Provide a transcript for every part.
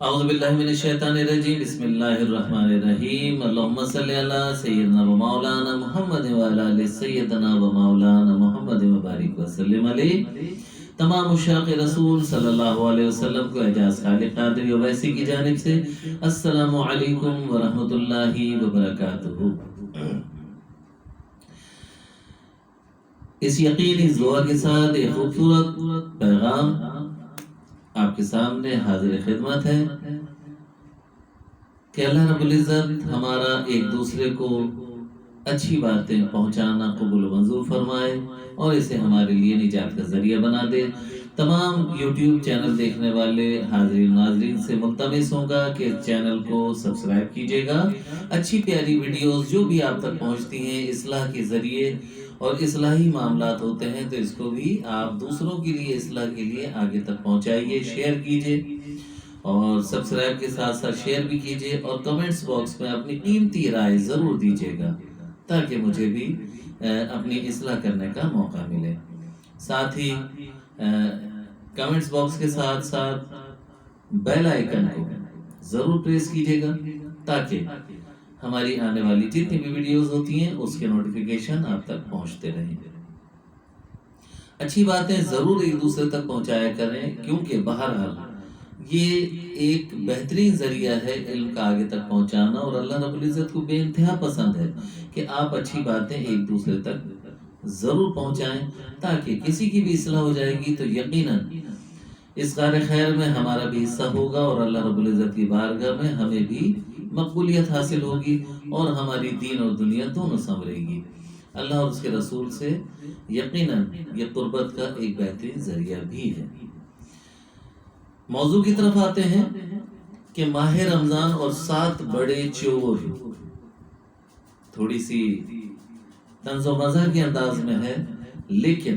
اعوذ باللہ من الشیطان الرجیم بسم اللہ الرحمن الرحیم اللہم صلی اللہ سیدنا و مولانا محمد و علی سیدنا و مولانا محمد مبارک وسلم علیہ۔ تمام مشاق رسول صلی اللہ علیہ وسلم کو اعجاز خالق قادری ویسی کی جانب سے السلام علیکم ورحمۃ اللہ وبرکاتہ۔ اس یقینی دعا کے ساتھ ایک خوبصورت پیغام آپ کے سامنے حاضر خدمت ہے کہ اللہ رب العزت ہمارا ایک دوسرے کو اچھی باتیں پہنچانا قبول و منظور فرمائے اور اسے ہمارے لیے نجات کا ذریعہ بنا دے۔ تمام یوٹیوب چینل دیکھنے والے حاضرین ناظرین سے ملتمس ہوں گا کہ اس چینل کو سبسکرائب کیجیے گا۔ اچھی پیاری ویڈیوز جو بھی آپ تک پہنچتی ہیں اصلاح کے ذریعے اور اصلاحی معاملات ہوتے ہیں تو اس کو بھی آپ دوسروں کے لیے اصلاح کے لیے آگے تک پہنچائیے، شیئر کیجیے اور سبسکرائب کے ساتھ ساتھ شیئر بھی کیجیے اور کمنٹس باکس میں اپنی قیمتی رائے ضرور دیجیے گا تاکہ مجھے بھی اپنی اصلاح کرنے کا موقع ملے۔ ساتھ ہی کمنٹس باکس کے ساتھ ساتھ بیل آئیکن کو ضرور پریس کیجیے گا تاکہ ہماری آنے والی جتنی بھی ویڈیوز ہوتی ہیں اس کے نوٹیفیکیشن آپ تک پہنچتے رہیں۔ اچھی باتیں ضرور ایک دوسرے تک پہنچایا کریں کیونکہ بہرحال یہ ایک بہترین ذریعہ ہے علم کا آگے تک پہنچانا، اور اللہ رب العزت کو بے انتہا پسند ہے کہ آپ اچھی باتیں ایک دوسرے تک ضرور پہنچائیں تاکہ کسی کی بھی اصلاح ہو جائے گی تو یقیناً اس کار خیر میں ہمارا بھی حصہ ہوگا اور اللہ رب العزت کی بارگاہ میں ہمیں بھی مقبولیت حاصل ہوگی اور ہماری دین اور دنیا دونوں سنورے گی۔ اللہ اور اس کے رسول سے یقیناً یہ قربت کا ایک بہترین ذریعہ بھی ہے۔ موضوع کی طرف آتے ہیں کہ ماہ رمضان اور 7 بڑے چور، تھوڑی سی طنز و مزاح کے انداز میں ہے لیکن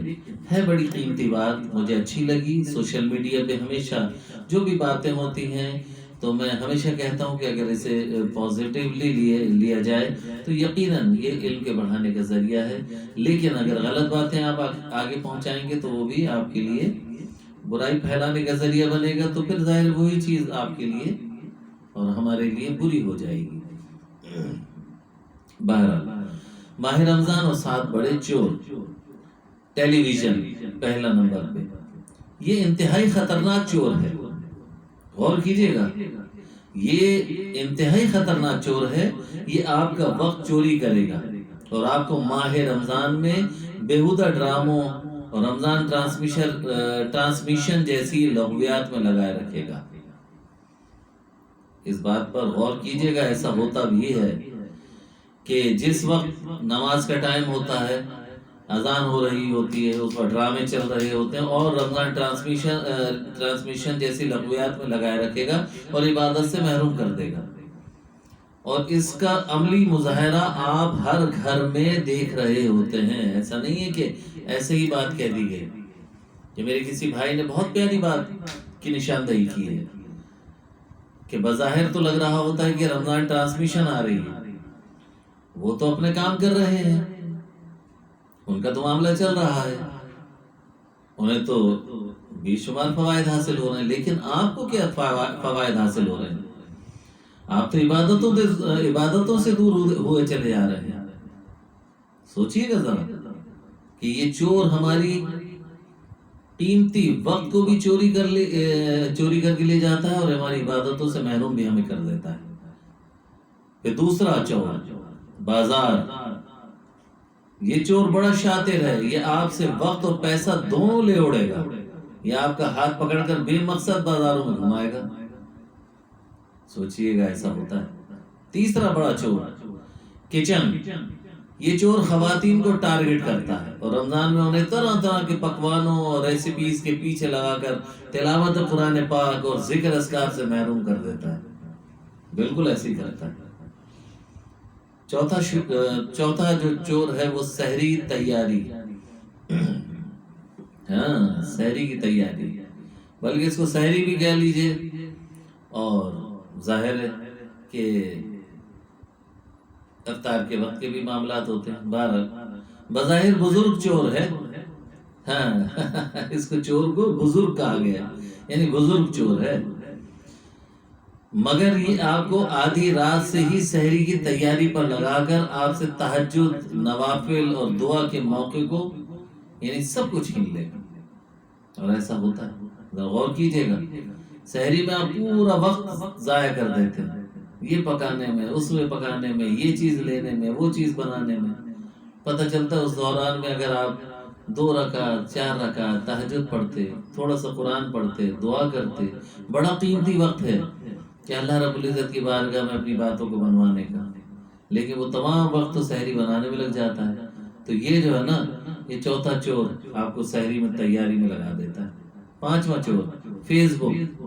ہے بڑی قیمتی بات، مجھے اچھی لگی۔ سوشل میڈیا پہ ہمیشہ جو بھی باتیں ہوتی ہیں تو میں ہمیشہ کہتا ہوں کہ اگر اسے پازیٹیولی لیا جائے تو یقیناً یہ علم کے بڑھانے کا ذریعہ ہے، لیکن اگر غلط باتیں آپ آگے پہنچائیں گے تو وہ بھی آپ کے لیے برائی پھیلانے کا ذریعہ بنے گا، تو پھر ظاہر وہی چیز آپ کے لیے اور ہمارے لیے بری ہو جائے گی۔ بہرحال ماہ رمضان اور 7 بڑے چور، ٹیلی ویژن پہلا نمبر پہ، یہ انتہائی خطرناک چور ہے، غور کیجئے گا، یہ انتہائی خطرناک چور ہے۔ یہ آپ کا وقت چوری کرے گا اور آپ کو ماہ رمضان میں بیہودہ ڈراموں اور رمضان ٹرانسمیشن جیسی لغویات میں لگائے رکھے گا۔ اس بات پر غور کیجئے گا، ایسا ہوتا بھی ہے کہ جس وقت نماز کا ٹائم ہوتا ہے، اذان ہو رہی ہوتی ہے، اس پر ڈرامے چل رہے ہوتے ہیں اور رمضان ٹرانسمیشن جیسی لغویات میں لگائے رکھے گا اور عبادت سے محروم کر دے گا، اور اس کا عملی مظاہرہ آپ ہر گھر میں دیکھ رہے ہوتے ہیں۔ ایسا نہیں ہے کہ ایسے ہی بات کہہ دی گئی، کہ میرے کسی بھائی نے بہت پیاری بات کی نشاندہی کی ہے کہ بظاہر تو لگ رہا ہوتا ہے کہ رمضان ٹرانسمیشن آ رہی ہے، وہ تو اپنے کام کر رہے ہیں، ان کا تو معاملہ چل رہا ہے، انہیں تو بے شمار فوائد حاصل ہو رہے ہیں، لیکن آپ کو کیا فوائد حاصل ہو رہے ہیں؟ آپ تو عبادتوں سے دور ہوئے چلے جا رہے ہیں۔ سوچئے گا ذرا کہ یہ چور ہماری قیمتی وقت کو بھی چوری کر کے لے جاتا ہے اور ہماری عبادتوں سے محروم بھی ہمیں کر دیتا ہے۔ پھر دوسرا چور، بازار۔ یہ چور بڑا شاطر ہے، یہ آپ سے وقت اور پیسہ دونوں لے اڑے گا، یہ آپ کا ہاتھ پکڑ کر بے مقصد بازاروں میں گھمائے گا۔ سوچئے گا ایسا ہوتا ہے۔ تیسرا بڑا چور، کچن۔ یہ چور خواتین کو ٹارگٹ کرتا ہے اور رمضان میں انہیں طرح طرح کے پکوانوں اور ریسیپیز کے پیچھے لگا کر تلاوت قرآن پاک اور ذکر اذکار سے محروم کر دیتا ہے۔ بالکل ایسے ہی کرتا ہے۔ چوتھا جو چور ہے وہ سحری تیاری، ہاں سحری کی تیاری، بلکہ اس کو سحری بھی کہہ لیجئے، اور ظاہر ہے کہ افطار کے وقت کے بھی معاملات ہوتے ہیں۔ بہرحال بظاہر بزرگ چور ہے، ہاں اس کو چور کو بزرگ کہا گیا، یعنی بزرگ چور ہے۔ مگر یہ آپ کو آدھی رات سے ہی سحری کی تیاری پر لگا کر آپ سے تہجد، نوافل اور دعا کے موقع کو یعنی سب کچھ چھین لے گا۔ اور ایسا ہوتا ہے، ذرا غور کیجئے گا، سحری میں آپ پورا وقت ضائع کر دیتے ہیں، یہ پکانے میں، اس میں پکانے میں، یہ چیز لینے میں، وہ چیز بنانے میں۔ پتہ چلتا ہے اس دوران میں اگر آپ 2 رکعت 4 رکعت تہجد پڑھتے، تھوڑا سا قرآن پڑھتے، دعا کرتے، بڑا قیمتی وقت ہے کہ اللہ رب العزت کی بارگاہ میں اپنی باتوں کو بنوانے کا، لیکن وہ تمام وقت تو سحری بنانے میں لگ جاتا ہے۔ تو یہ جو ہے نا، یہ چوتھا چور آپ کو سحری میں تیاری میں لگا دیتا ہے۔ 5واں چور فیس بک۔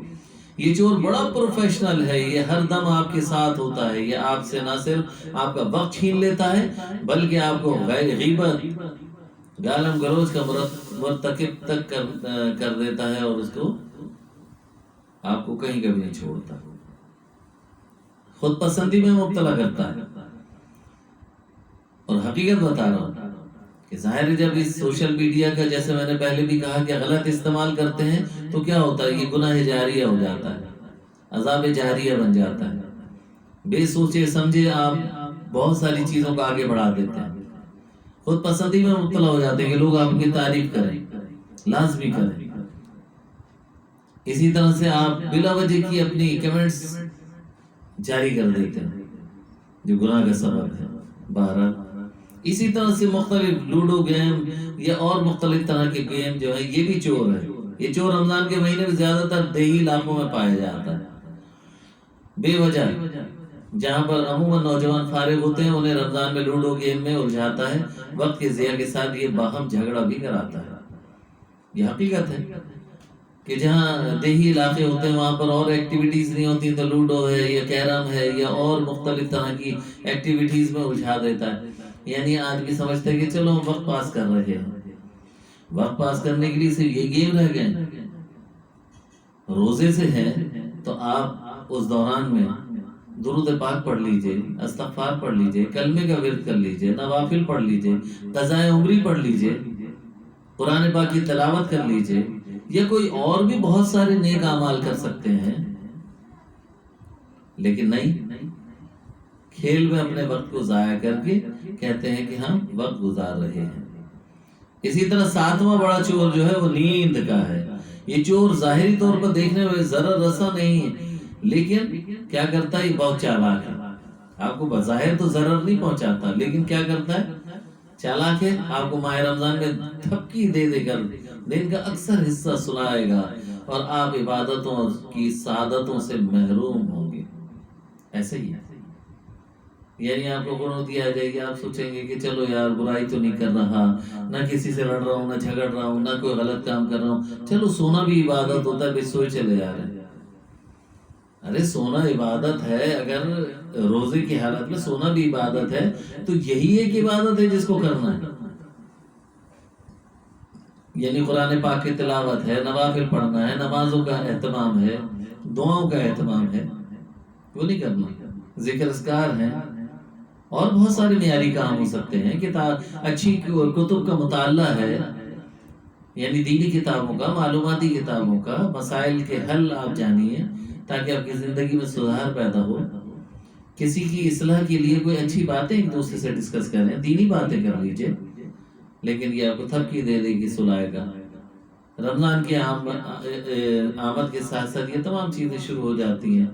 یہ چور بڑا پروفیشنل ہے، یہ ہر دم آپ کے ساتھ ہوتا ہے، یہ آپ سے نہ صرف آپ کا وقت چھین لیتا ہے بلکہ آپ کو غیبت، گالم گلوچ کا مرتکب تک کر دیتا ہے، اور اس کو آپ کو کہیں کبھی نہیں چھوڑتا، خود پسندی میں مبتلا کرتا ہے۔ اور حقیقت بتا رہا ہوں کہ ظاہر ہے جب اس سوشل میڈیا کا، جیسے میں نے پہلے بھی کہا، کہ غلط استعمال کرتے ہیں تو کیا ہوتا ہے، یہ گناہ جاریہ ہو جاتا ہے، عذاب جاریہ بن جاتا ہے۔ بے سوچے سمجھے آپ بہت ساری چیزوں کو آگے بڑھا دیتے ہیں، خود پسندی میں مبتلا ہو جاتے ہیں کہ لوگ آپ کی تعریف کریں، لازمی کریں۔ اسی طرح سے آپ بلا وجہ کی اپنی کمنٹس جاری کر دیتے ہیں جو گناہ کا سبب ہے۔ بہرحال اسی طرح سے مختلف لوڈو گیم یا اور مختلف طرح کے گیم جو ہے، یہ بھی چور ہے۔ یہ چور رمضان کے مہینے میں زیادہ تر دیہی علاقوں میں پایا جاتا ہے، بے وجہ، جہاں پر عموماً نوجوان فارغ ہوتے ہیں، انہیں رمضان میں لوڈو گیم میں الجھاتا ہے، وقت کے ضیاع کے ساتھ یہ باہم جھگڑا بھی کراتا ہے۔ یہ حقیقت ہے کہ جہاں دیہی علاقے ہوتے ہیں وہاں پر اور ایکٹیویٹیز نہیں ہوتی، تو لوڈو ہے یا کیرم ہے یا اور مختلف طرح کی ایکٹیویٹیز میں الجھا دیتا ہے۔ یعنی آدمی سمجھتا ہے کہ چلو ہم وقت پاس کر رہے ہیں، وقت پاس کرنے کے لیے صرف یہ گیم رہ گئے۔ روزے سے ہیں تو آپ اس دوران میں درود پاک پڑھ لیجئے، استغفار پڑھ لیجئے، کلمے کا ورد کر لیجئے، نوافل پڑھ لیجئے، قضائے عمری پڑھ لیجئے، قرآن پاک کی تلاوت کر لیجئے، یا کوئی اور بھی بہت سارے نیک اعمال کر سکتے ہیں۔ لیکن نہیں، کھیل میں اپنے وقت کو ضائع کر کے کہتے ہیں کہ ہم وقت گزار رہے ہیں۔ اسی طرح 7واں بڑا چور جو ہے وہ نیند کا ہے۔ یہ چور ظاہری طور پر دیکھنے میں ضرر رساں نہیں ہے، لیکن کیا کرتا ہے، یہ بہت چالاک ہے۔ آپ کو بظاہر تو ضرر نہیں پہنچاتا، لیکن کیا کرتا ہے، چالاک ہے، آپ کو ماہ رمضان میں تھپکی دے دے کر دن کا اکثر حصہ سلائے گا اور آپ عبادتوں کی سعادتوں سے محروم ہوں گے۔ ایسے ہی ہے، یعنی آپ کو قنوتی آ جائے گی، آپ سوچیں گے کہ چلو یار برائی تو نہیں کر رہا، نہ کسی سے لڑ رہا ہوں، نہ جھگڑ رہا ہوں، نہ کوئی غلط کام کر رہا ہوں، چلو سونا بھی عبادت ہوتا ہے، بے سوئے چلے جا رہے ہیں۔ ارے سونا عبادت ہے، اگر روزے کی حالت میں سونا بھی عبادت ہے تو یہی ایک عبادت ہے جس کو کرنا ہے، یعنی قرآن پاک کی تلاوت ہے، نوافل پڑھنا ہے، نمازوں کا اہتمام ہے، دعاؤں کا اہتمام ہے، وہ نہیں کرنا، ذکر اذکار ہے، اور بہت سارے معیاری کام ہو سکتے ہیں، اچھی کتب کا مطالعہ ہے، یعنی دینی کتابوں کا، معلوماتی کتابوں کا، مسائل کے حل آپ جانیے تاکہ آپ کی زندگی میں سدھار پیدا ہو۔ کسی کی اصلاح کے لیے کوئی اچھی باتیں ایک دوسرے سے ڈسکس کریں، دینی باتیں کر لیجئے، لیکن یہ آپ کو تھپکی دے دے گی، سلائے گا۔ رمضان کی آمد کے ساتھ ساتھ یہ تمام چیزیں شروع ہو جاتی ہیں،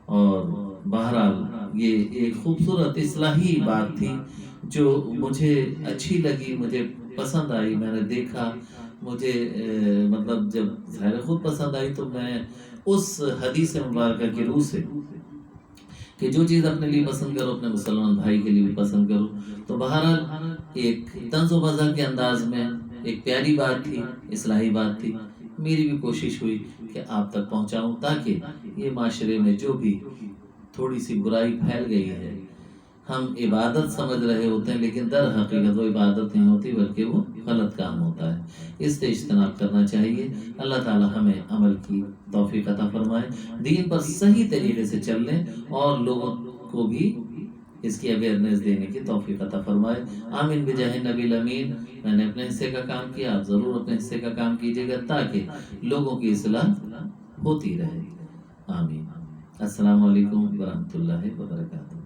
اور بہرحال یہ ایک خوبصورت اصلاحی بات تھی جو مجھے اچھی لگی، مجھے پسند آئی، میں نے دیکھا، مجھے مطلب جب ظاہر خود پسند آئی تو میں اس حدیث مبارکہ کی روح سے کہ جو چیز اپنے لیے پسند کرو اپنے مسلمان بھائی کے لیے بھی پسند کرو، تو بہرحال ایک طنز و مزاح کے انداز میں ایک پیاری بات تھی، اصلاحی بات تھی، میری بھی کوشش ہوئی کہ آپ تک پہنچاؤں تاکہ یہ معاشرے میں جو بھی تھوڑی سی برائی پھیل گئی ہے، ہم عبادت سمجھ رہے ہوتے ہیں لیکن در حقیقت وہ عبادت نہیں ہوتی بلکہ وہ غلط کام ہوتا ہے، اس سے اجتناب کرنا چاہیے۔ اللہ تعالی ہمیں عمل کی توفیق عطا فرمائے، دین پر صحیح طریقے سے چلنے اور لوگوں کو بھی اس کی اویئرنیس دینے کی توفیق عطا فرمائے۔ آمین بجاہ نبی الامین۔ میں نے اپنے حصے کا کام کیا، آپ ضرور اپنے حصے کا کام کیجیے گا تاکہ لوگوں کی اصلاح ہوتی رہے۔ آمین۔ السلام علیکم ورحمۃ اللہ وبرکاتہ.